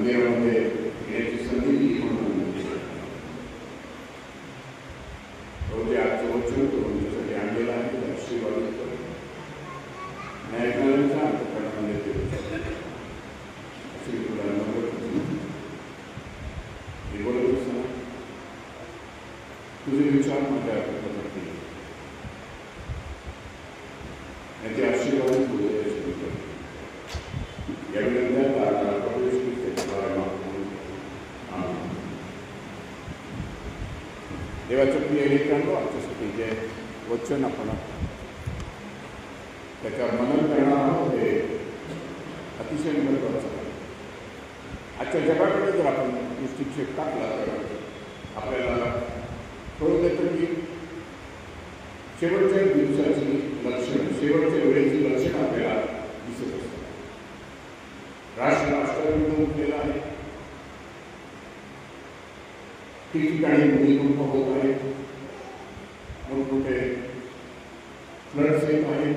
मंदिरामध्ये येण्याची संधी दिली म्हणून बहुतेक आजचं वचन तुमच्यासाठी आणलेलं आहे. आशीर्वादित न्यायकारांच्या अंतकरणामध्ये अशी तुला मी बोलत असताना तुझे विचार माझ्या आत्मसाठी याचे आशीर्वाद तुझे या विनंत्याला प्रवेश देवाचं प्रिय लेखनांनो, आमच्यासाठी जे वचन आपण त्याच्यावर मनन करणार आहोत हे अतिशय महत्त्वाचं आहे. आजच्या जगाकडे जर आपण दृष्टिक्षेप टाकला तर आपल्याला कळून येतं की शेवटच्या दिवसाची लक्षणं, शेवटच्या वेळेची लक्षणं आपल्याला दिसत असतात. राष्ट्रविरुद्ध उठलेला आहे, ठिकठिकाणी भूमिकंप होत आहेत, मोठमोठे फ्लड्स येत आहेत,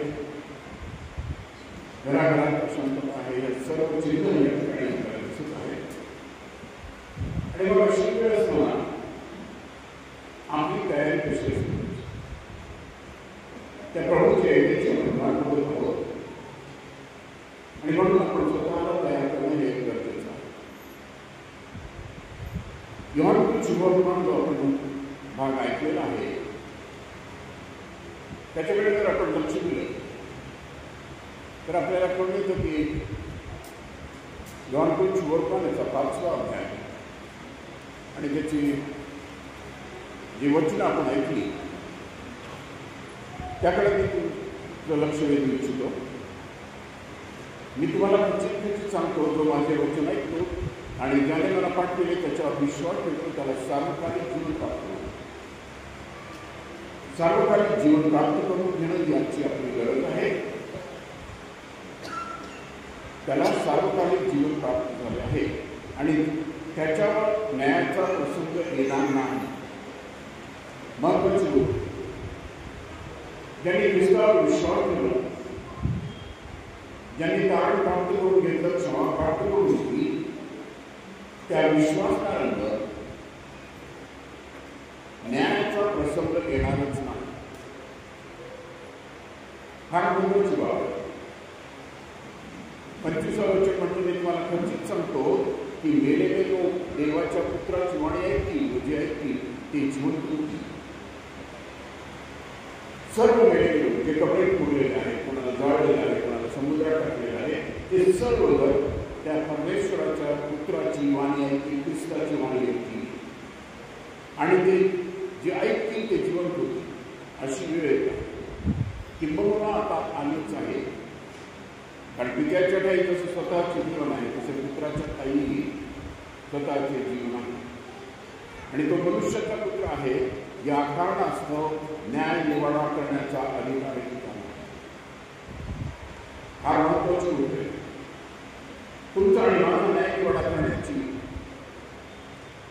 घराघरात अशांतता आहे. या सर्व चिन्ह या ठिकाणी आपल्याला दिसत आहे. आणि मग अशी वेळ असताना आपली तयारी कशी असते त्या प्रभूच्या येण्याची आपण बघत आहोत. आणि म्हणून आपण स्वतःला तयार करणं हे गरजेचं आहे. योहान शुभवर्तमान जो आपण भाग ऐकलेला आहे त्याच्याकडे जर आपण लक्ष दिलं तर आपल्याला कळून येतं की योहान शुभवर्तमान याचा 5वा अध्याय आणि त्याची जी वचनं आपण ऐकली त्याकडे मी तुमचं लक्ष वेधू इच्छितो. मी तुम्हाला प्रत्येक सांगतो, जो माझे वचन ऐकतो आणि ज्याने मला पाठ केले त्याच्यावर विश्वास ठेवतो त्याला सार्वकालिक जीवन प्राप्त होतं. सार्वकालिक जीवन प्राप्त करून घेणं याची आपली गरज आहे. त्याला सार्वकालिक जीवन प्राप्त झाले आहे आणि त्याच्यावर न्यायाचा प्रसंग येणार नाही. महत्वाची गोष्ट, ज्यांनी ख्रिस्तावर विश्वास ठेवला, ज्यांनी तारण प्राप्त करून घेतलं, क्षमा प्राप्त करून घेतली, त्या विश्वासणाऱ्यांवर न्यायाचा प्रसंग येणारच नाही. फार महत्वाची बाब आहे. 25वा वचन म्हणून मी तुम्हाला खचित सांगतो की मेलेले लोक देवाच्या पुत्राची वाणी ऐकतील, जे ऐकतील ते जिवंत होतील. सर्व मेलेले लोक जे कपडे पुरलेले आहेत, कोणाला जाळलेले आहे, कोणाला समुद्रात टाकलेले आहे, ते सर्व त्या परमेश्वराच्या पुत्राची वाणी ऐकतील, ख्रिस्ताची वाणी ऐकतील आणि ते जे ऐकतील ते जिवंत होतील. अशी वेळ येते किंबहुना आता आलीच आहे. कारण पित्याच्या ठाई जसं स्वतःचे जीवन आहे तसे पुत्राच्या ठाईही स्वतःचे जीवन आहे. आणि तो मनुष्याचा पुत्र आहे या कारणास्तव न्याय निवाडा करण्याचा अधिकार हा महत्वाची गोष्ट आहे. तुमचा आणि माझा न्याय निवाडा करण्याची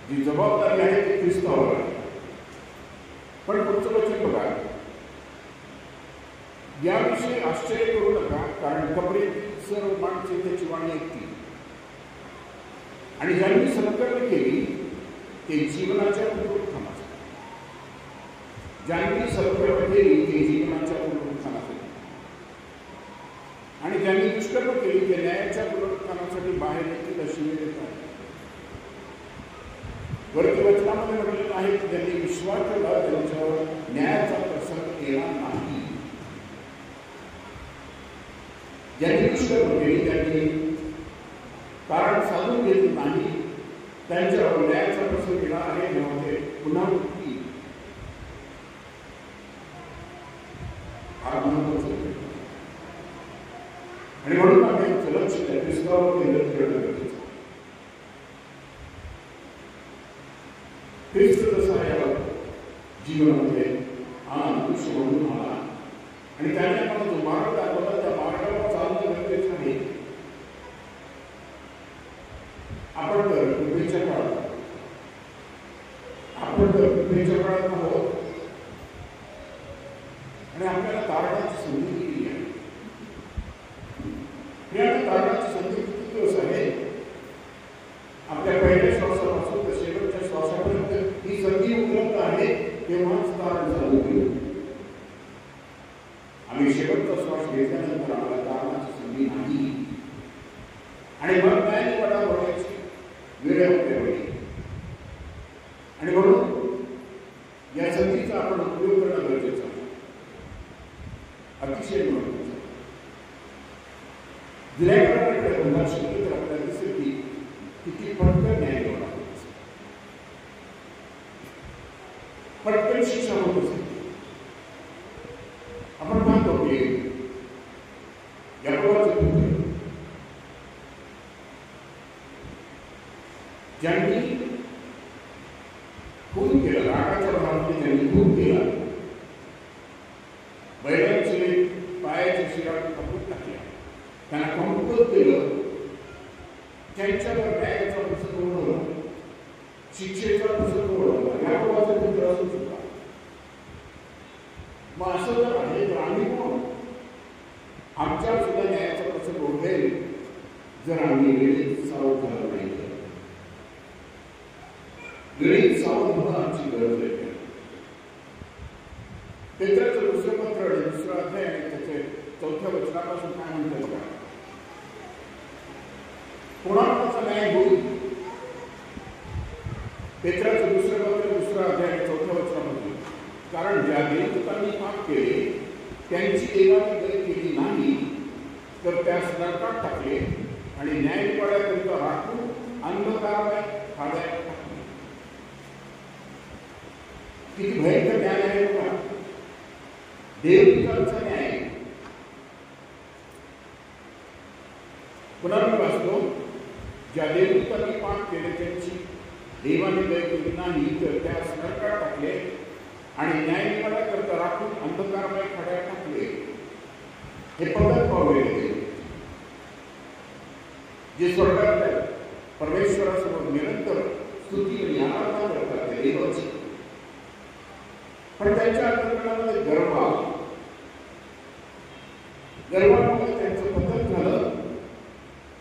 जी जबाबदारी आहे ती ख्रिस्तावर आहे. पण पुढचं वचन बघा, याविषयी आश्चर्य करू नका, कारण कबरेतील सर्व माणसे त्याची वाणी ऐकतील आणि ज्यांनी सत्कर्म केली ते जीवनाच्या पुनरुत्थानासाठी, ज्यांनी सत्कर्म केली ते जीवनाच्या पुनरुत्थानासाठी आणि ज्यांनी दुष्कर्म केली ते न्यायाच्या पुनरुत्थानासाठी बाहेर येतील अशी वेळ येत आहे. वरती वचनामध्ये म्हटलेलं आहे की ज्यांनी विश्वास ठेवला त्यांच्यावर न्यायाचा प्रसंग येणार नाही. ज्यांनी दुष्कर्म केली, त्यांनी कारण साधून घेतलं नाही, त्यांच्यावर न्यायाचा प्रसंग येणार आहे. जेव्हा ते पुन्हा उठतील. हा महत्वाचा आणि म्हणून आम्ही लक्ष त्या ख्रिस्तावर केंद्रित करणं गरजेचं. ख्रिस्त जसा या जीवनामध्ये आनंद सोडून आला आणि त्याने आम्हाला जो मार्ग दाखवला त्या मार्गावर चालणं गरजेचं आहे. आपण तर पूर्वीच्या काळात आहोत आणि आपल्याला तारणाची संधी दिली आहे. तारणाची संधी किती दिवस आहे? ज्यांनी खून केलं, रागाच्या भावाने त्यांनी खून केला, बैलांचे पायाच्या शिरा कापून टाकल्या, त्यांना कंपोज केलं, त्यांच्यावर न्यायाचा प्रसंग ओढवला, शिक्षेचा प्रसंग ओढवला, या प्रकारचा पुत्र असू शकता. मग असं जर आहे तर आम्ही कोण? आमच्या सुद्धा न्यायाचा प्रसंग ओढवेल जर आम्ही वेळेत सावध झालो नाही तर. वेळेत सावध होणं आमची गरज आहे. पेत्राचं दुसरं पत्र आणि दुसरा अध्याय आणि त्याचे 4थ्या वचनापासून काय म्हणतात का? कोणाचा न्याय होईल? पेत्राचं दुसरं पत्र दुसरा अध्याय आणि 4थ्या वचनापासून, कारण ज्या देवदूतांनी पाप केले त्यांची देवाने दया केली नाही तर त्यास नरकात टाकले आणि न्यायपाड्याकरिता राखून अंधकारात खाड्यात टाकले. किती भयंकर न्याय आहे बघा, देवदूतांचा न्याय. पुन्हा मी वाचतो, ज्या देवदूतांनी पाप केले त्यांची देवाने दया केली नाही तर त्यास नरकात टाकले आणि न्यायपाड्याकरिता राखून अंधकारमय खाड्यात टाकले. हे पद्धत पावलेले जे स्वर्गातल्या परमेश्वरासमोर निरंतर स्तुती आणि आराधना करतात ते देवाची, पण त्यांच्या अंतःकरणामध्ये गर्वामुळे त्यांचं पतन झालं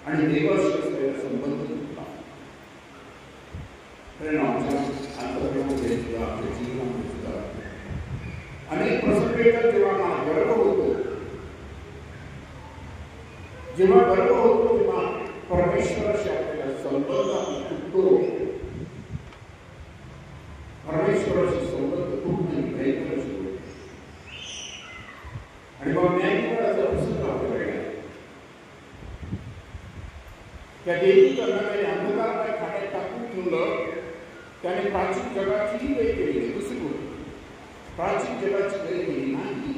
आणि देवाशी असलेला संबंध तुटला. परिणामाच्या अंतःकरणामध्ये सुद्धा आपल्या जीवनामध्ये सुद्धा अनेक प्रसंग येतात जेव्हा मला गर्व होतो, जेव्हा गर्व होतो तेव्हा परमेश्वराशी आपल्याला संबंध तुटतो. परमेश्वराशी संबंध तुटणे भयंकर असतो आणि मग न्यायपाडाचा प्रसंग आपल्याकडे आहे. त्या देवी कर्णाने अंधकाराने खाड्यात टाकून ठेवलं. त्याने प्राचीन जगाचीही लय केली नाही. दुसरी गोष्ट, प्राचीन जगाची लय केली नाही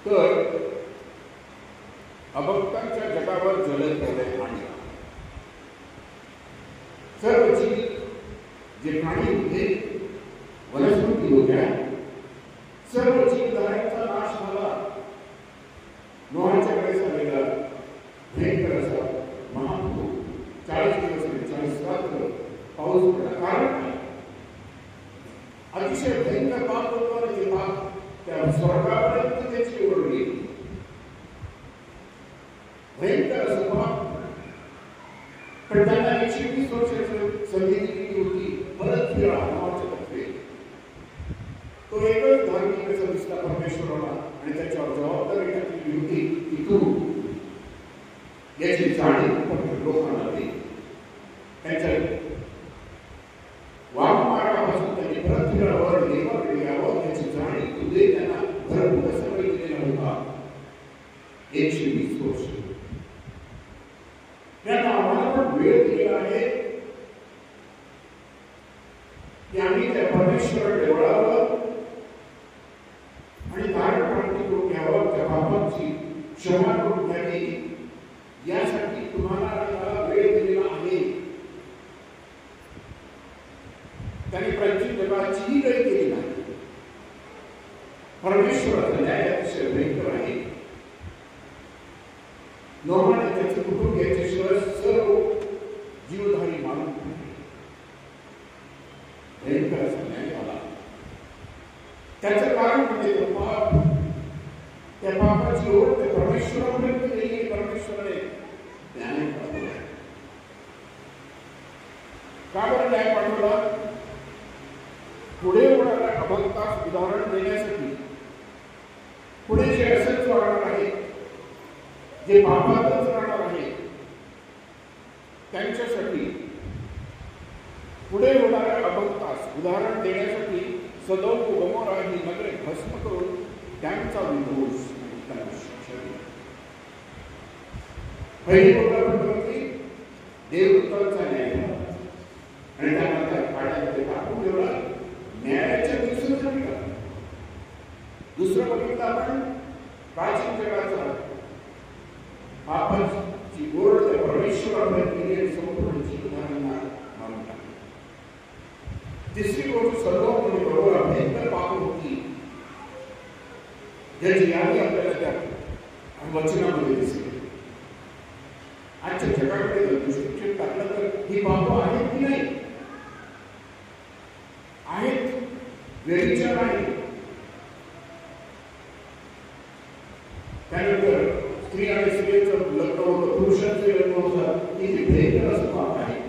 तर अभक्तांच्या जगावर जलद प्रलय आणला. सर्व जीव जे प्राणी होते, वनस्पती होत्या, सर्व जीवधाऱ्यांचा नाश झाला. नोहाच्या वेळेस आलेला भयंकर असा महापूर, 40 दिवस आणि 40 रात्र पाऊस पडला. कारण अतिशय भयंकर पाप होतो आणि ते पाप त्या स्वर्गापर्यंत त्याची ओढली. भयंकर असं पाप. पण त्यांना 120 वर्षाची संधी दिली होती परत फिरा नावाच्या तत्वे. तो एकच धार्मिक असा दिसला परमेश्वराला आणि त्याच्यावर जबाबदारी टाकलेली होती की तू याची जाणीव लोकांना दे. त्यांच्या वाघमार्गापासून त्यांनी परत फिरावर देवाकडे यावं त्याची जाणीव तू दे. त्यांना भरपूर समय दिलेला होता, 120 वर्ष. त्यांना आम्हाला पण वेळ दिलेला आहे की आम्ही त्या परमेश्वराकडे वळावं आणि तारण प्राप्ती करून घ्यावं, त्या पापांची क्षमा करून घ्यावी. यासाठी तुम्हाला आणि मला वेळ दिलेला आहे. त्यांनी प्राचीन जगाचीही लय केली नाही. परमेश्वराचा न्याय अतिशय भयंकर आहे. नोहाने त्याचे कुटुंब याच्याशिवाय सर्व जीवधारी मारून भयंकर असा न्याय झाला. त्याचं कारण म्हणजे तो पाप, त्या पापाची ओढ त्या परमेश्वरापर्यंत गेली. परमेश्वराने न्याय पाठवला. का बरं न्याय पाठवला? पुढे होणाऱ्या अभक्तास उदाहरण देण्यासाठी. पुढे जे असंच वागणार आहे, जे पापातच राहणार आहे, त्यांच्यासाठी पुढे होणाऱ्या अभक्तास उदाहरण देण्यासाठी सदोम व गमोरा ही नगरे भस्म करून त्यांचा विध्वंस आणि त्यांना शिक्षा दिली. पहिली गोष्ट देवदूतांचा न्याय आणि त्यांना त्या काळामध्ये टाकून ठेवला. न्यायाच्या दिवसात झाला. दुसरं बघितलं आपण प्राचीन जगाचा पापाची गोड त्या परमेश्वराकडे संपूर्ण जीवधारण ज्याची यादी आपल्याला त्या वचनामध्ये दिसते. आजच्या जगाकडे जर दृष्टिक्षेप टाकलं तर ही पापं आहेत की नाही? आहेत, वेळीच्या नाही. त्यानंतर स्त्री आणि स्त्रियांचं लग्न होतं, पुरुषांचं लग्न होतं, ही भयंकर असं पाप आहे.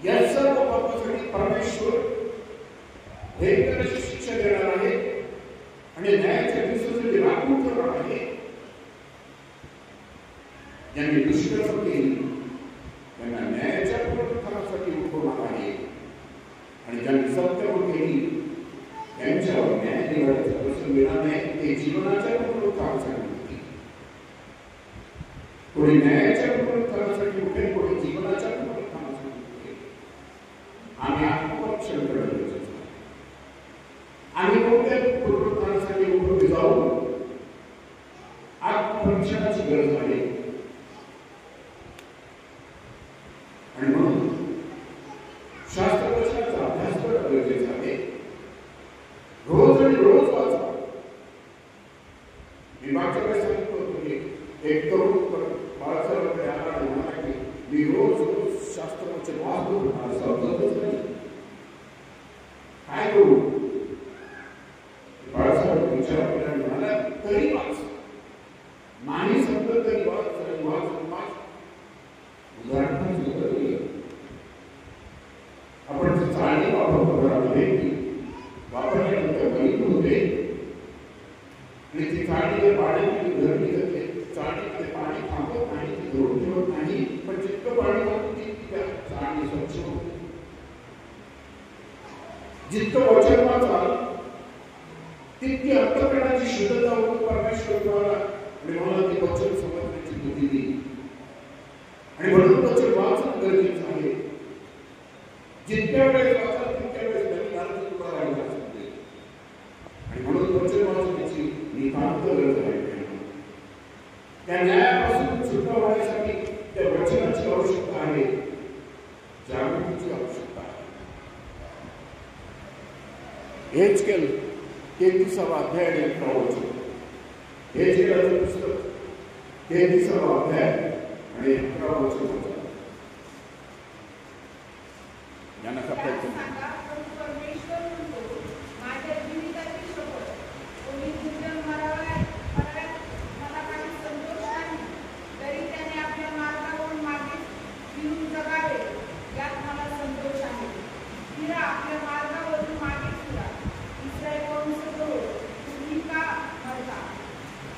या सर्व पापासाठी परमेश्वर भयंकर अशी शिक्षा देणार आहे आणि न्यायाच्या दिवसासाठी राखून करणार आहे. ज्यांनी दुष्कर्म केली त्यांना न्यायाच्या पुनरुत्थानासाठी उठवणार आहे आणि ज्यांनी सत्यम केली त्यांच्यावर न्याय निवडायचा प्रसंग येणार नाही. ते जीवनाच्या पुनरुत्थानासाठी उठतील. कोणी न्यायाच्या पुनरुत्थानासाठी उठेल, कोणी जीवनाच्या पुनरुत्थानासाठी उठेल. आम्ही आत्मपरीक्षण करत आम्ही कोणत्या पुनरुत्थानासाठी उभे जाऊ? आत्मपरीक्षणाची गरज आहे. आणि म्हणून शास्त्रवचनाचा अभ्यास करणं गरजेचं आहे. रोज आणि रोज वाचा. मी मागच्या वेळेस सांगितलं होतं की एक तरुण बाळासाहेबांकडे आला आणि म्हणाला की मी रोज रोज शास्त्रवचन वाचतो, मला समजतच नाही, काय करू? बाळासाहेब विचार केला आणि म्हणाला तरी वाच, नाही समजलं तरी वाच, तरी वाच. उदाहरण आपण चाळणी वापरतो घरामध्ये, वापरल्यानंतर गरीब होते आणि ती चाळणी जर पाण्याची गरमी करते, चाळणीमध्ये पाणी थांबत नाही, ती धरून ठेवत नाही, पण जितकं पाणी वापरते तितकी त्या चाळणी स्वच्छ होते. जितकं वचन वाचाल तितकी अंतःकरणाची शुद्धता होती. परमेश्वर तुम्हाला आणि मला ते वचन समजण्याची बुद्धी दिली आणि म्हणून वचन वाचणं गरजेचं आहे. जितक्या वेळेस वाचाल तितक्या वेळेस नवीन अर्थ तुम्हाला ऐकायला सांगते आणि म्हणून वचन वाचण्याची नितांत गरज आहे. त्या न्यायापासून सुटका होण्यासाठी त्या वचनाची आवश्यकता आहे, जागृतीची आवश्यकता आहे. हेजकेल 33वा अध्याय आणि 11वा वचन. हेजकेलाचं पुस्तक 33वा अध्याय आणि 11वा वचन. ज्यांना सापडायचं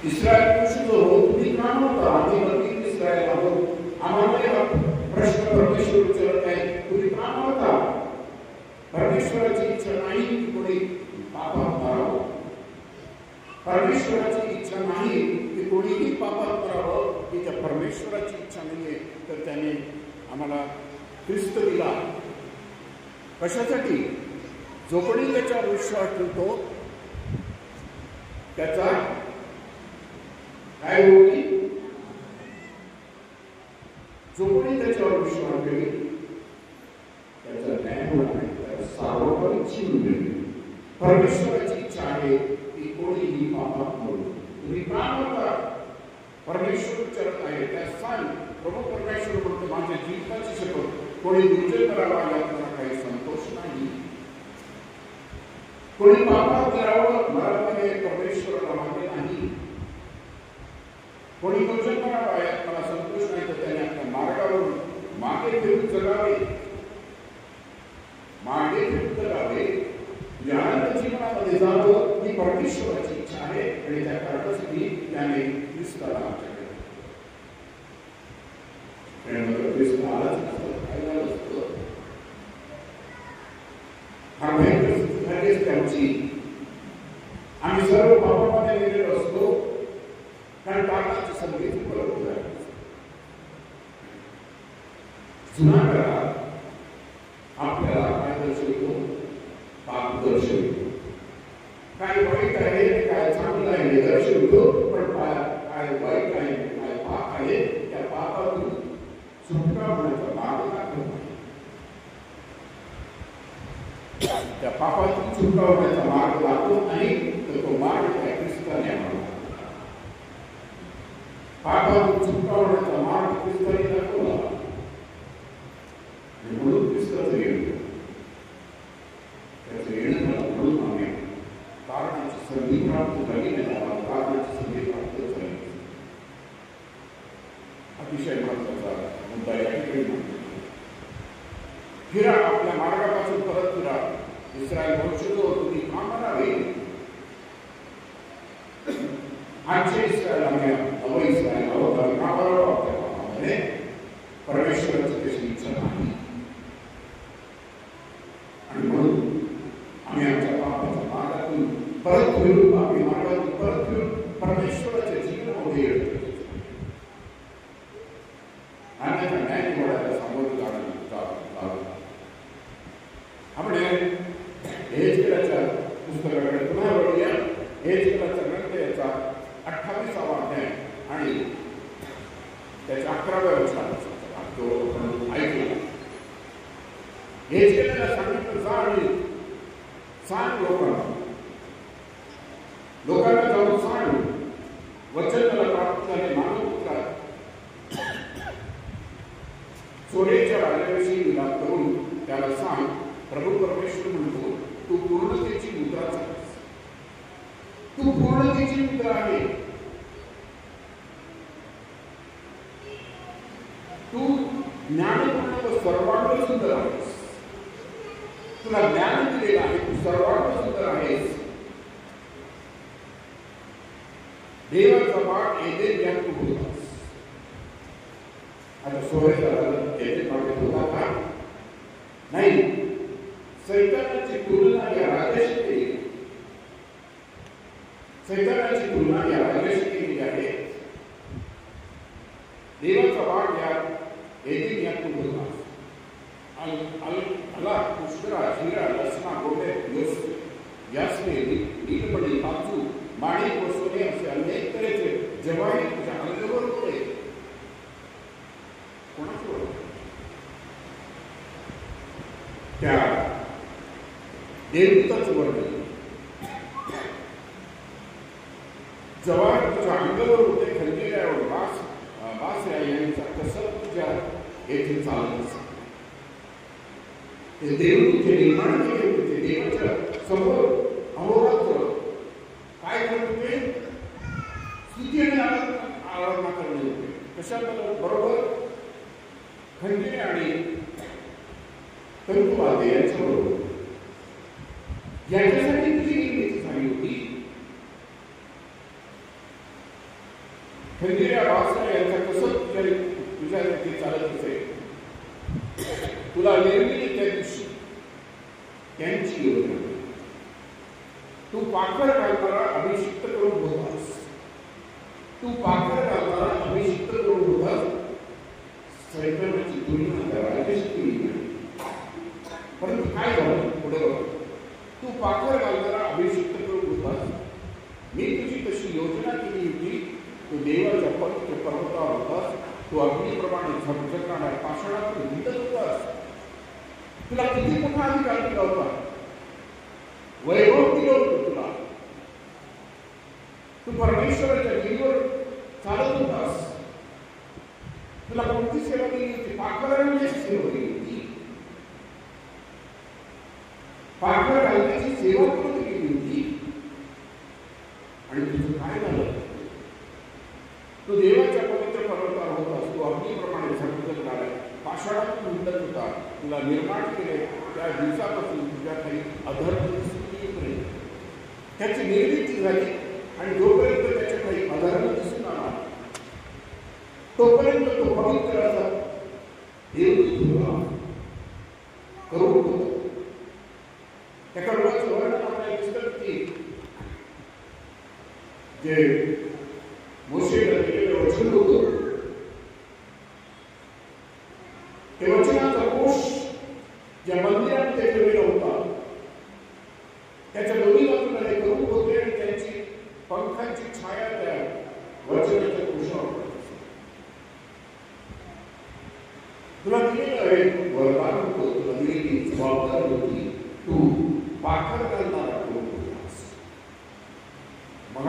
इस्रायल तुम्ही का नव्हता? आम्ही बघितलं इस्रायल आहोत. आम्हाला प्रश्न परमेश्वर विचारत आहे, तुम्ही का नव्हता? परमेश्वराची इच्छा नाही की कोणी पापात मरावं. परमेश्वराची इच्छा नाही की कोणीही पापात मरावं. की त्या परमेश्वराची इच्छा नाहीये तर त्याने आम्हाला ख्रिस्त दिला. कशासाठी? जो कोणी त्याच्यावर विश्वास ठेवतो त्याचा काय होईल? जो कोणी त्याच्यावर विश्वास ठेवेल त्याचा न्याय होणार नाही, त्याला सार्वकालिक जीवन मिळेल. परमेश्वराची इच्छा आहे की कोणीही पापात मरू. तुम्ही का नव्हता? परमेश्वर विचारत आहे. त्या सांग प्रभू परमेश्वर म्हणतो, माझ्या जीविताची शपथ कोणी दुर्जय करावा यात मला काही संतोष नाही. कोणी पापात करावं मरामध्ये परमेश्वराला मान्य नाही. कोणी दुर्जय करावा यात मला संतोष नाही, तर त्याने आपल्या मार्गावरून मागे फिरून जगावे. मागे फिरून जगावे म्हणजे आनंद जीवनामध्ये जावं ही परमेश्वराची इच्छा आहे आणि त्या कारणासाठी त्याने ख्रिस्ताला आमच्याकडे ख्रिस्त आलाच नसतं. काय झालं असतं? हा भयंकर स्थिती झाली असते आमची. आम्ही सर्व पापामध्ये गेलेलो असतो कारण पापाची संधी उपलब्ध झाली. जुना काळात आपल्याला काय दर्शवतो? पाप दर्शवतो. काय वाईट आहे काय चांगलं आहे हे दर्शवतो, पण काय वाईट आहे काय पाप आहे त्या पापातून सुटका होण्याचा मार्ग दाखवतो. त्या पापातून सुटका होण्याचा मार्ग दाखवत नाही तर तो मार्ग त्या ख्रिस्त ख्रिस्ताने आम्हाला पापातून सुटका होण्याचा मार्ग ख्रिस्ताने दाखवला आणि म्हणून ख्रिस्ताचं येणं त्याचं येणं म्हणून आम्ही कारणाची संधी प्राप्त झाली नाही, आम्हाला कारणाची संधी प्राप्त झाली. अतिशय महत्वाचा मुद्दा या ठिकाणी म्हणतो. फिरा, आपल्या मार्गापासून परत फिरा. इस्रायल वंशजो, तुम्ही का म्हणावे? आजचे इस्रायल आम्ही नव इस्रायल आहोत, आम्ही का बरोबर आपल्या कामामध्ये परमेश्वराची तशी इच्छा नाही आणि म्हणून आम्ही आमच्या पापाच्या मार्गातून परत फिरू. आम्ही मार्गातून परत फिरून परमेश्वराच्या जीवनामध्ये येतो. अन्यथा न्याय निवडायला सामोरं जाणं आपण हेजकेलाच्या पुस्तकाकडे पुन्हा वळूया. हेजकेलाचा ग्रंथ याचा 28वा अध्याय आणि त्याच्या 11व्या वचनाचा तो आपण ऐकला. हेजकेलाला सांगितलं, जा आणि सांग लोकांना जाऊन सांग, वचन मला प्राप्त झाले. मानवपुत्रा, सोरेच्या राजाविषयी विलाप करून त्याला सांग, प्रभू परमेश्वर म्हणतो, तू पूर्णतेची मुद्रा चालस. तू पूर्णतेची मुद्रा आहे. तू ज्ञानपूर्ण व सर्वांग सुंदर आहेस. तुला ज्ञान दिलेलं आहे, तू सर्वांग सुंदर आहेस. देवाचा पाठ येथे ज्ञान तू होतास. आता सोरेचा राजा येथे पाठ होता का? नाही. सैतानाची तुलना या राजाशी केली. सैतानाची तुलना या राजाशी केली आहे. देवाचा वाट या येथे ज्ञान तू होतास. अला पुष्करा हिरा लसना गोटे योस यासने नीलमणी काजू माणिक व सोने असे अनेक तऱ्हेचे जवाहीर तुझ्या अंगावर होते. कोणाचे होते? त्या देवदूताचं वर्णन. जवाहर तुझ्या अंगावर होते, खंजीरावर वास यांचा कसं तुझ्या येथे चालत असे. ते देवदूत निर्माण केले होते. देवाच्या समोर अहोरात्र काय करत होते? स्तुती आणि आराधना करणे होते. कशा बरोबर? खंजीरे आणि तंतुवाद्य यांच्याबरोबर. याच्यासाठी तुझी निर्मिती झाली होती. खंजीरा वासना यांचा कसं तुझ्या येथे चालत असेल. तुला निर्मिती त्या दिवशी त्यांची योजना. तू पाखर घालणारा अभिषिक्त करून होतास. तू पाखर घालणारा अभिषिक्त करून होतास. सैतानाची तुलना त्या राजाशी केली नाही. परंतु काय झालं पुढे बघ. तू पाखर घालणारा अभिषिक्त करून होतास. मी तुझी तशी योजना केली होती. तू देवाच्या पवित्र पर्वतावर होतास. तू अग्नीप्रमाणे झगझगणाऱ्या पाषाणातून हिंडत होतास. तुला किती मोठा अधिकार दिला होता. वैभव दिलं होतं तुला. तू परमेश्वराच्या गिरीवर चालत होतास. तुला कोणती सेवा दिली होती? पाखरांची सेवा दिली होती. पाखर घालण्याची सेवा करून केली होती. आणि तुझं काय झालं? तू देवाच्या पवित्र पर्वतावर होतास. तू अग्नीप्रमाणे झगझगणाऱ्या पाषाणातून हिंडत होता. तुला निर्माण केले त्या दिवसापासून तुझ्या काही अधर्म दिसून येत नाही. त्याची निर्मिती झाली आणि जोपर्यंत त्याच्या काही अधर्म दिसून आला तोपर्यंत तो पवित्र असा देवदूत करून होता. त्या कर्माचं वर्णन आपल्याला दिसतं की जे मोशेला दिलेलं वचन होतं ते वचनाचा कोश ज्या मंदिरामध्ये ठेवलेला होता त्याच्या दोन्ही बाजूला ते करूप होते आणि त्यांची पंखांची छाया त्या वचनाच्या कोशावर पडत असे. तुला दिलेलं आहे वरदान होतं. तुला दिलेली जबाबदारी होती. तू पाखर घालणारा करून होतास. मग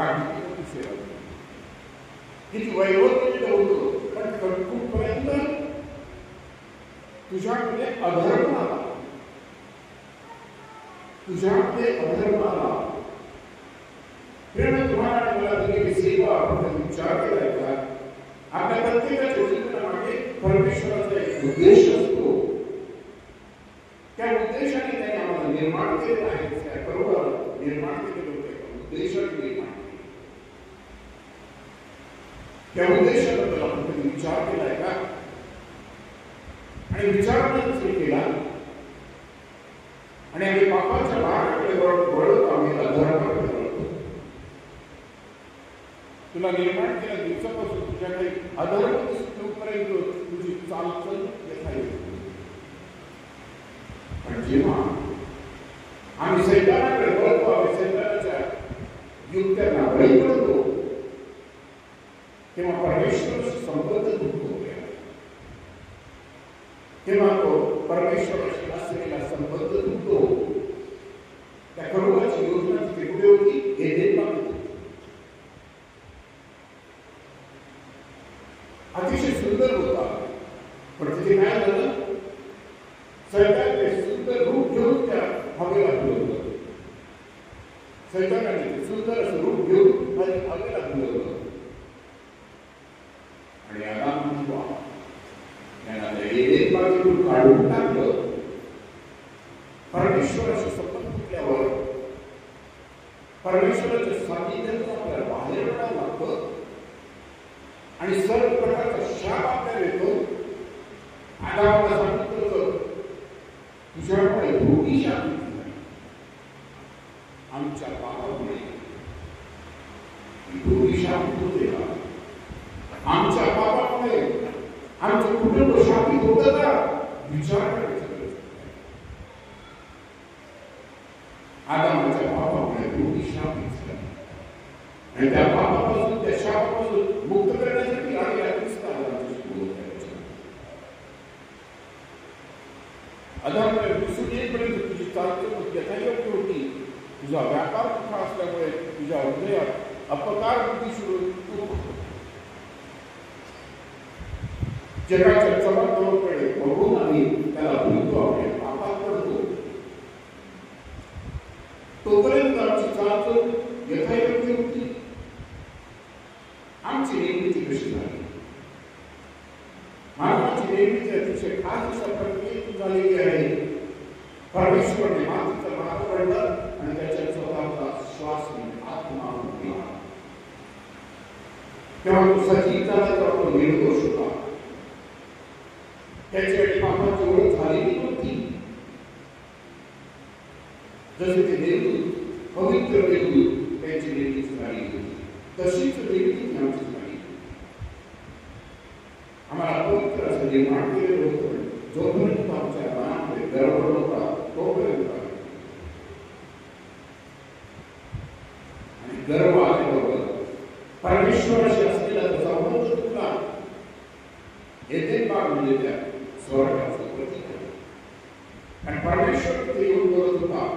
किती वैभवतेने होतो, पण कुठपर्यंत तुझ्यामध्ये अधर्म आला, तुझ्यामध्ये अधर्म आला. प्रेम तुम्हाला मला दिलेली सेवा आपण विचार केलाय का? आपल्या प्रत्येकाच्या जीवनामागे परमेश्वराचा एक उद्देश असतो. त्या उद्देशाने त्याने आम्हाला निर्माण केलेलं आहे. त्या बरोबर निर्माण केलेलं होतं, उद्देशाने निर्माण केलं. त्या उद्देशाबद्दल आपण कधी विचार केलाय का? आणि विचार जर केला आणि आम्ही पापाच्या मार्गाकडे वळत आम्ही अधर्माकडे वळतो. तुला निर्माण केल्या दिवसापासून तुझ्याकडे अधर्म दिसतोपर्यंत तुझी चालचल येत. पण जेव्हा आम्ही सैतानाकडे वळतो, आम्ही सैतानाच्या युक्त्यांना बळी पडतो, तेव्हा परमेश्वराशी संबंध तुटतो. तेव्हा तो परमेश्वराशी असलेला संबंध तुटतो. त्या करुणाची योजना तिथे कुठे होती? हे देत नव्हती. अतिशय सुंदर होता, पण तिथे काय झालं? सैतानाने सुंदर रूप घेऊन त्या हवेला फिरवलं. सैतानाने सुंदर असं रूप घेऊन हवेला फिरवलं. आणि आदाम म्हणतो त्यांना एदेन काढून टाकलं. परमेश्वराशी संबंध तुटल्यावर परमेश्वराच्या सान्निध्यातून आपल्याला बाहेर पडावं लागतं आणि सर्व प्रकारचा शाप आपल्याला येतो. आदामाला सांगितलं तुझ्याकडे भोगी शाप आमच्या पापामुळे भोगी शाप होते का? आमच्या पापामुळे आमचं कुटुंब शापित होतं का? विचार करायचा. आदामाच्या पापामुळे भोगी शापित झाला आणि त्या पापापासून, त्या शापापासून मुक्त करण्यासाठी आलेल्या ख्रिस्ताला आदामाला दिसून येईपर्यंत तुझी चालचल यथायोग्य होती. तुझा व्यापार कुठा असल्यामुळे तुझ्या हृदयात अपकार बुद्धी सुरू. जगाच्या चमकदमकडे बघून आम्ही त्याला भुलतो, आपल्या पापात पडतो. तोपर्यंत आमची चालचल यथायोग्य होती. आमची निर्मिती कशी झाली? मानवाची निर्मिती अतिशय खास अशा प्रक्रियेतून झालेली आहे. परमेश्वराने मातीचा भाग पडला आणि त्याच्या स्वतःचा श्वास आत्मा दिला. तेव्हा तो सजीव झाला, तेव्हा तो निर्दोष होता. त्याची आणि पापाची ओळख झालेली नव्हती. जसे ते देवदूत, पवित्र देवदूत त्यांची निर्मिती झाली होती, तशीच निर्मिती आमची झाली. आम्हाला पवित्र असं निर्माण केलेलं होतं. जोपर्यंत आमच्या मनामध्ये गर्व होता तोपर्यंत, आणि गर्व आल्याबरोबर परमेश्वराशी असलेला संबंध तुटला. येथे भाग म्हणजे त्या स्वर्गाचं प्रतीक आहे. आणि परमेश्वर तिथे येऊन बोलत होता.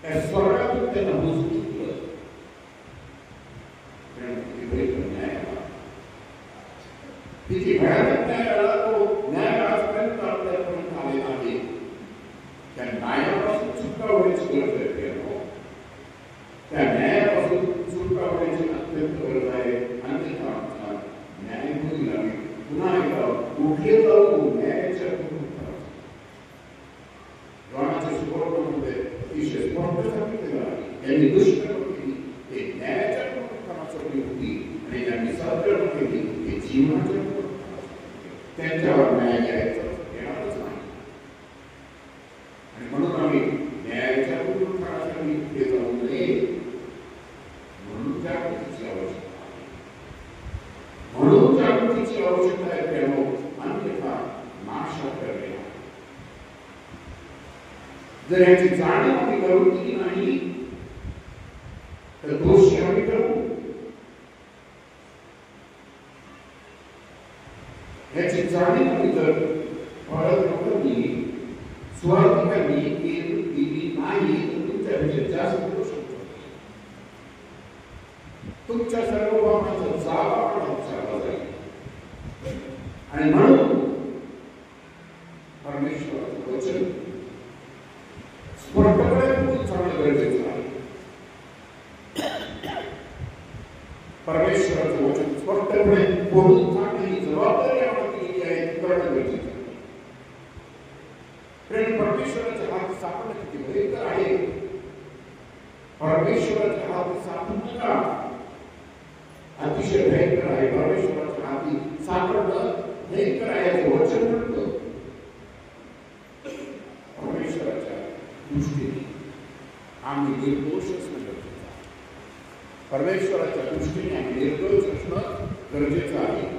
त्या स्वर्गातून त्यांना बुजवून दिलं. किती भयानक न्याय आला. तो न्याय आजपर्यंत आपल्यापर्यंत आलेला आहे. त्या न्यायापासून सुटका होण्याची गरज आहे. त्या न्यायापासून सुटका होण्याची अत्यंत गरज आहे. अन्यथा न्याय होईल आम्ही पुन्हा एकदा उठले जाऊ न्यायाच्या द्वाराच्या सुवर्णामध्ये अतिशय स्पष्ट सांगितलेलं आहे. यांनी दुष्कर्म केली ते न्यायाच्या पुनरुत्थानासाठी होती आणि ज्यांनी सत्कर्म केली ते जीवनाच्या त्यांच्यावर न्याय घ्यायचा येणारच नाही. आणि म्हणून आम्ही न्यायाच्या पुनरुत्थानासाठी पुढे जाऊ नये म्हणून जागृतीची आवश्यकता आहे. म्हणून जागृतीची आवश्यकता आहे. अन्यथा नाशाकडे जर याची जाणीव आम्ही करून दिली नाही तर दोषी आम्ही करू. याची जाणीव आम्ही जर फळवली स्वार्थिकांनी दिली नाही तर तुमच्यापेक्षा जास्त दोष होतो. तुमच्या सर्व भावनाचा जाग वचन स्पष्टपणे बोलून सांगणं गरजेचं आहे. परमेश्वराचं वचन स्पष्टपणे बोलून सांगणं ही जबाबदारी आम्हाला दिलेली आहे, करणं गरजेचं आहे. कारण परमेश्वराच्या हाती सापडणं किती भयंकर आहे. परमेश्वराच्या हाती सापडणं का अतिशय भयंकर आहे. परमेश्वराच्या हाती सापडणं भयंकर आहे असं वचन म्हणतं. परमेश्वराच्या दृष्टीने आम्ही निर्दोष असणं गरजेचं आहे. परमेश्वराच्या दृष्टीने आम्ही निर्दोष असणं गरजेचं आहे.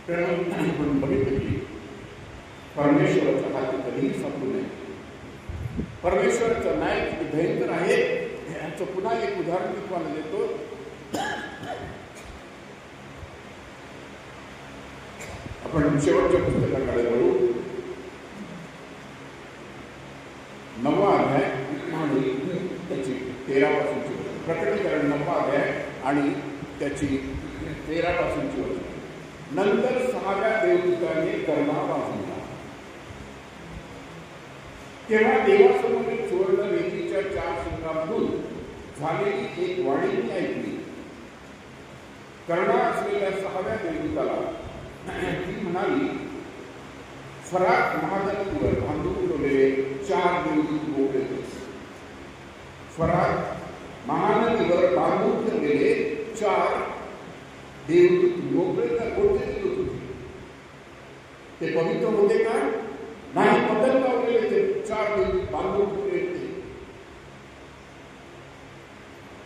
आपण बघितलं की परमेश्वराच्या हाती कधीही सापडू नये. परमेश्वराचा न्याय किती भयंकर आहे याचं पुन्हा एक उदाहरण मी तुम्हाला देतो. आपण शेवटच्या पुस्तकाकडे वळू. 9वा अध्याय आणि त्याची 13 पासूनची प्रकटीकरण 9वा अध्याय आणि त्याची 13 पासूनची वचन. नंतर 6व्या देवदूताने कर्णा वाजवला. तेव्हा देवासमोरील सुवर्ण वेदीच्या 4 शिंगांमधून झालेली एक वाणी मी ऐकली. कर्णा असलेल्या 6व्या देवदूताला ती म्हणाली, फरात महानदीवर बांधून ठेवलेले 4 देवदूत मोकळे होते. फरात महानदीवर बांधून ठेवलेले 4 देवदूत मोकळे का कोणते देवदूत होते? ते पवित्र होते का? नाही, पदर लावलेले ते 4 देवदूत बांधून ठेवले होते.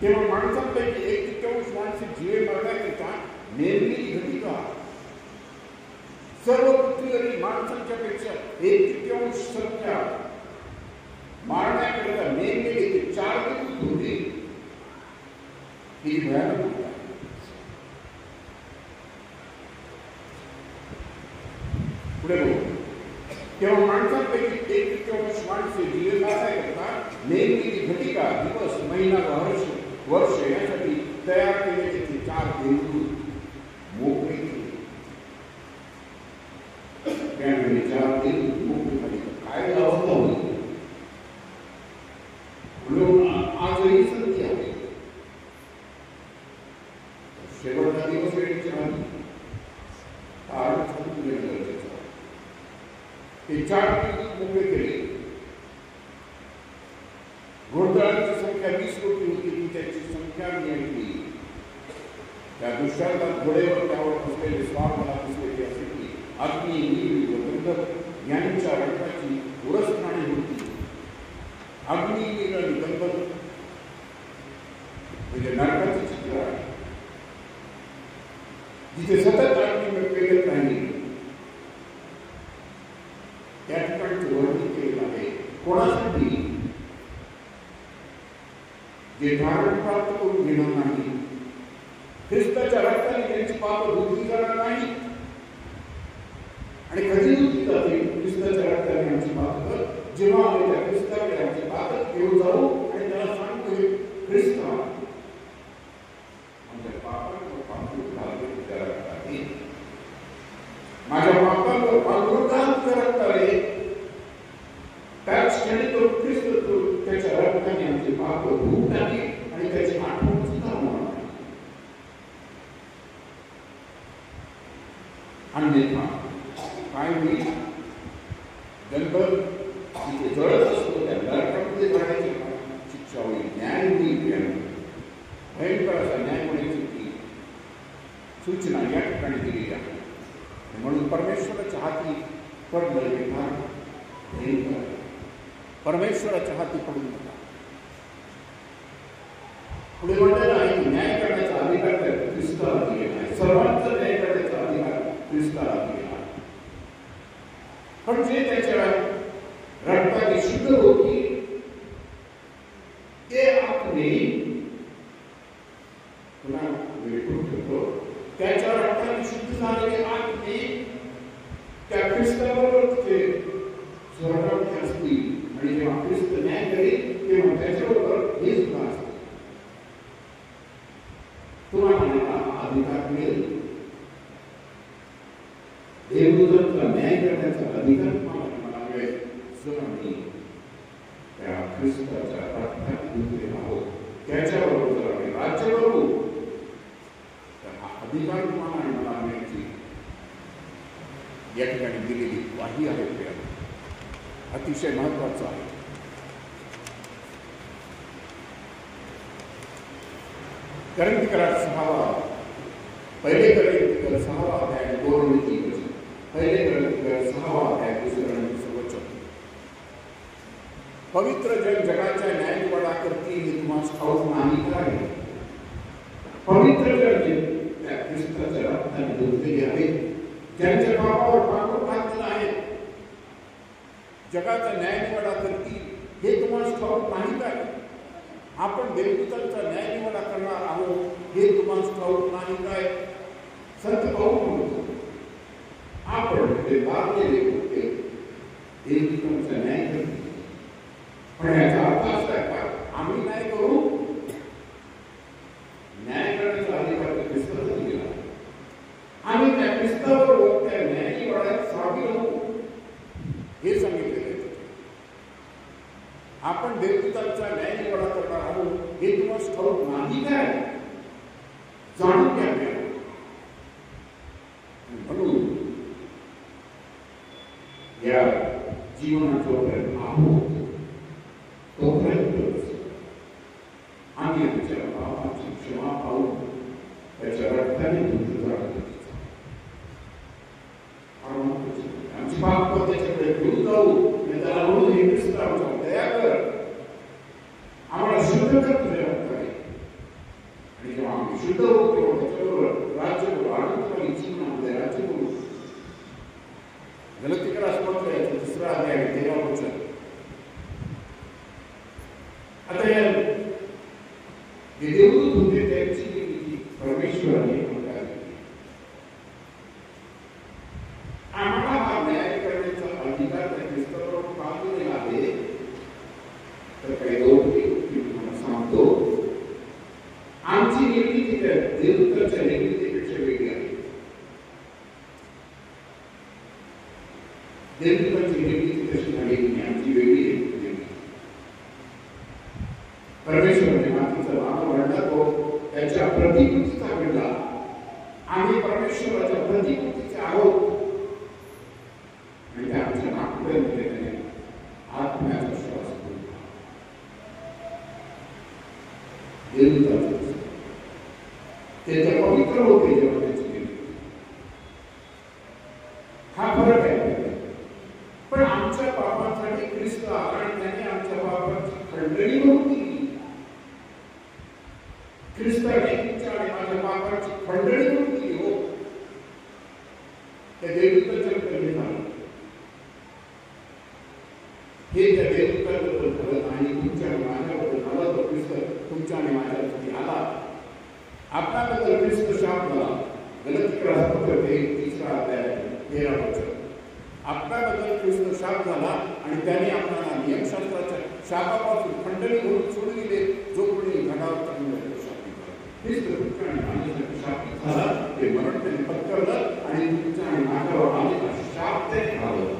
तेव्हा माणसांपैकी 1/3 माणसे जीवे मारण्याचे का नेमलेली घटिका. सर्व पृथ्वीवरील माणसांच्या पेक्षा 1/3 संख्या मारण्याकरिता नेमलेले ते 4 देवदूत होते. ही भयानक होता. पुढे बघू. तेव्हा माणसांपैकी 1/3 माणसे जीवे मारण्याकरिता नेमलेली घटिका दिवस, महिना, वर्ष यासाठी तयार केलेले ते 4 देवदूत मोकळे केले. त्यामुळे 4 देवदूत मोकळे झाले. काय अवस्था होती? आजही संधी आहे. शेवटचा दिवस वेळेची नाही. कारण समजून घेणं गरजेचं आहे. ते 4 देवदूत मोकळे केले. घोडदळांची संख्या 20 कोटी होती. ती त्याची संख्या मी ऐकली. त्या दुष्टांतात घोडेवर त्यावर बसलेले स्वार मला दिसलेले असे की अग्नी, नील व गंधक यांच्या रक्ताची उरसणारी होती. अग्नी, नील आणि गंधक म्हणजे नरकाचे चित्र आहे, जिथे सतत अग्नी पेटत राहिली. त्या ठिकाणचे वर्णन केलेलं आहे. कोणासाठी? जे धारण प्राप्त करून घेणार नाही. ख्रिस्ताच्या रक्ताने त्यांची पाप धुतली जाणार नाही. आणि कधी धुतली जातील? ख्रिस्ताच्या रक्ताने आमची पाप. जेव्हा आम्ही त्या ख्रिस्ताकडे आमचे पाप घेऊन जाऊ आणि त्याला सांगतो, ख्रिस्त आमच्या पापांवर पांघरून घाल तुझ्या रक्ताने. माझ्या पापांवर पांघरून घाल तुझ्या रक्ताने. त्याच क्षणी तो ख्रिस्त त्याच्या रक्ताने आमचे पाप धुवून टाकले आणि त्याची आठवण सुद्धा होणार नाही. अन्यथा काय होईल? जन्मभर तिथे जळत असतो त्या नरकामध्ये जाण्याची शिक्षा होईल. न्याय होईल. भयंकर असा न्याय होण्याची सूचना या ठिकाणी दिलेली आहे. म्हणून परमेश्वराच्या हाती पडलं हे फार भयंकर. परमेश्वराच्या हाती पडू नका. पुढे म्हणलेलं आहे, न्याय करण्याचा अधिकार ख्रिस्ताला दिलेला आहे. सर्वांचा न्याय करण्याचा अधिकार ख्रिस्ताला दिलेला आहे. पण जे त्याच्या रक्ताने शुद्ध होती ते आत्मे पुन्हा विकून ठेवतो. त्याच्या रक्ताने शुद्ध झालेले आत्मे त्या ख्रिस्ताबरोबर ते स्वर्गामध्ये असतील. आणि जेव्हा ख्रिस्त न्याय करेल तेव्हा त्याच्याबरोबर हे सुद्धा असते. तुम्हाला अधिकार मिळेल. देवदूतांचा न्याय करण्याचा अधिकार मला मिळेल जर आम्ही त्या ख्रिस्ताच्या रक्तात गुंतलेलो आहोत, त्याच्याबरोबर जर आम्ही राज्य करू तर हा अधिकार तुम्हाला आणि मला मिळण्याची या ठिकाणी दिलेली वाही आहे. अतिशय महत्वाचं आहे. करंतिकरात 6 अध्याय 2 आणि 3 वचन. पहिले करंतिकर 6 अध्याय 2 आणि 3 वचन. पवित्र जन जगाच्या न्यायनिवाडा करतील हे तुम्हाला ठाऊक नाही काय? पवित्र जन त्या ख्रिस्ताच्या रक्ताने धुतलेले आहेत, ज्यांच्या पापावर पांघरून घातलेलं आहे, जगाचा न्यायनिवाडा करतील हे तुम्हाला ठाऊक नाही काय? आपण देवदूतांचा न्यायनिवाडा करणार आहोत हे तुम्हाला ठाऊक नाही काय? संत पाऊल म्हणतो आपण ते बारलेले होते देवदूतांचा न्याय करतील. पण याचा अर्थ असा आहे का आम्ही न्याय करू? न्याय करण्याचा अधिकार तर ख्रिस्ताचा दिला. आम्ही त्या ख्रिस्ताबरोबर त्या न्यायनिवाड्यात सामील होऊ हे सांगितलेले. आपण देवदूतांचा न्यायनिवाडा करणार आहोत हे तुम्हाला ठाऊक नाही काय? जाणून घ्या. म्हणून या जीवनाचा आहोत तोपर्यंत आम्ही आमच्या पापाची क्षमा पाहून त्याच्या रक्ताने धुतलं जातो. आमची पाप त्याच्याकडे घेऊन जाऊ त्याला म्हणून हे ख्रिस्त आमच्या दया कर, आम्हाला शुद्ध कर तुझ्या रक्ताने. आणि जेव्हा आम्ही शुद्ध होतो तेव्हा त्याच्याबरोबर राज्य करू, आनंदवाली जीवनामध्ये राज्य करू. गलतीकरास पत्र याचा 3 अध्याय 13 वचन. आता या देवदूत होते त्यांची परमेश्वराने आम्हाला हा न्याय करण्याचा अधिकार त्या ख्रिस्ताबरोबर का दिलेला आहे? तर काही दोन गोष्टी तुम्हाला सांगतो. आमची निर्मिती त्या देवदूतांच्या निर्मितीपेक्षा वेगळी आहे. देवदूतांची निर्मिती कशी झाली आमची वेगळी आहे. परमेश्वराने मातीचा मानव घडला, तो त्याच्या प्रतिकृतीचा घडला. आम्ही परमेश्वराच्या प्रतिकृतीचे आहोत आणि आमच्या नागपुरामध्ये त्याने आत्म्याचा श्वास दिला. देवदूतांचा ते तर पवित्र होते जेव्हा त्याची निर्मिती. हा फरक आहे. पण आमच्या पापांसाठी ख्रिस्त आला आणि त्याने आमच्या पापाची खंडणी होती. ख्रिस्ताने तुमच्या आणि माझ्या पापाची खंडणी करून दिली. हो, त्या देवदूताच्या कमी झालं. हे त्या देवदूताबद्दल झालं नाही, तुमच्या आणि माझ्याबद्दल झालं. तर ख्रिस्त तुमच्या आणि माझ्यासाठी आला. आपल्याबद्दल ख्रिस्त शाप झाला. गलतीकरास पत्र 3 अध्याय 13 वचन. आपल्याबद्दल ख्रिस्त शाप झाला आणि त्याने आपल्याला नियमशास्त्राच्या शापापासून खंडणी करून सोडविले. जो कोणी घडावर चांगला ख्रिस्त तुमच्या आणि माझ्यासाठी शापित झाला, ते मरण त्याने पत्करलं आणि तुमच्या आणि माझ्यावर आलेला शाप त्याने घालवला.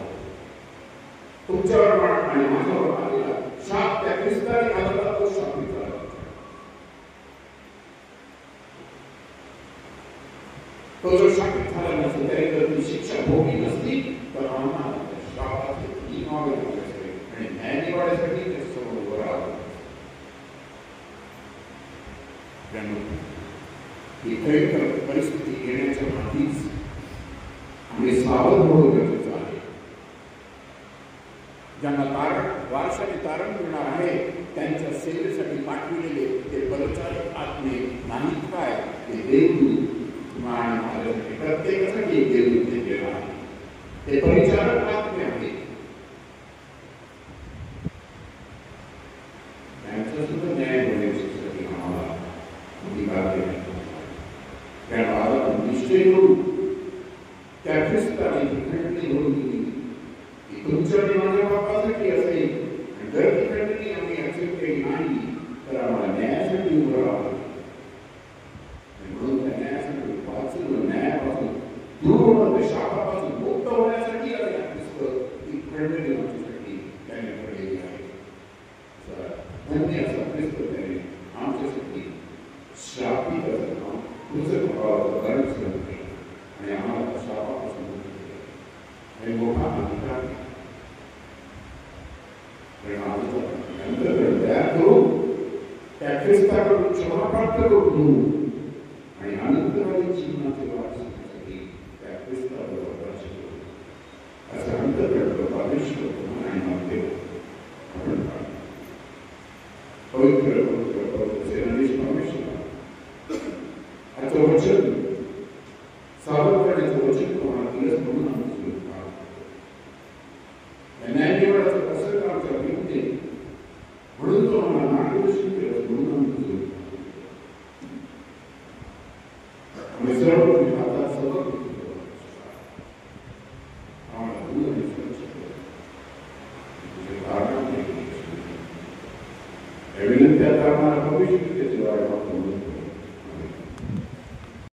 तुमच्यावर आणि माझ्यावर आलेला शाप त्या ख्रिस्ताने घालवला, तो शापित झाला. तो जर शापित झाला नसेल तरी जर ती शिक्षा भोगली नसती तर आम्हाला शापाचे 3 मागे लागले असते आणि न्यायनिवाड्यासाठी ते समोर उभं राहावं. ही भयंकर परिस्थिती येण्याच्या आधीच आम्ही सावध होणं गरजेचं आहे. ज्यांना वारशाने तारण मिळणार आहे त्यांच्या सेवेसाठी पाठविलेले ते परिचारक आत्मे नाहीत काय? ते देवदूत प्रत्येकासाठी एक देवदूत दिलेला आहे. ते परिचारक आत्मे आहेत. त्यांचा सुद्धा न्याय होण्यासाठी आम्हाला अधिकार देण्यात त्या बाळाला निश्चय करू. त्या ख्रिस्ताने खंडणी होऊन दिली की तुमच्या आणि माझ्या बापासाठी असेल. आणि जर ती खंडणी आम्ही ऍक्सेप्ट केली नाही तर आम्हाला न्यायासाठी उभं राहावं. म्हणून त्या न्यायासाठी वाचून न्यायापासून दूर होणं, शापापासून सर्वापासून हे मोठा अधिकार अंतकरण तयार करून त्या ख्रिस्ताकडून क्षमा प्राप्त करून आणि अनंतकालीन जीवनाचे वारसासाठी त्या ख्रिस्ताबरोबर असं अंतकरण परमेश्वर आणि मागते आपण पवित्र सेनाधीश परमेश्वर आजचं वचन सादर करण्याचं वचन तुम्हाला दिलंच म्हणून आम्ही सुरू न्यायनिवाडाचं प्रसंग आमच्या घेऊन म्हणून तो आम्हाला मार्गदर्शन केलं म्हणून आम्ही सुरू आम्ही सर्व विभागात सबक आम्हाला दूर आणि विनंती आता आम्हाला भविष्य त्याची वाढ म्हणून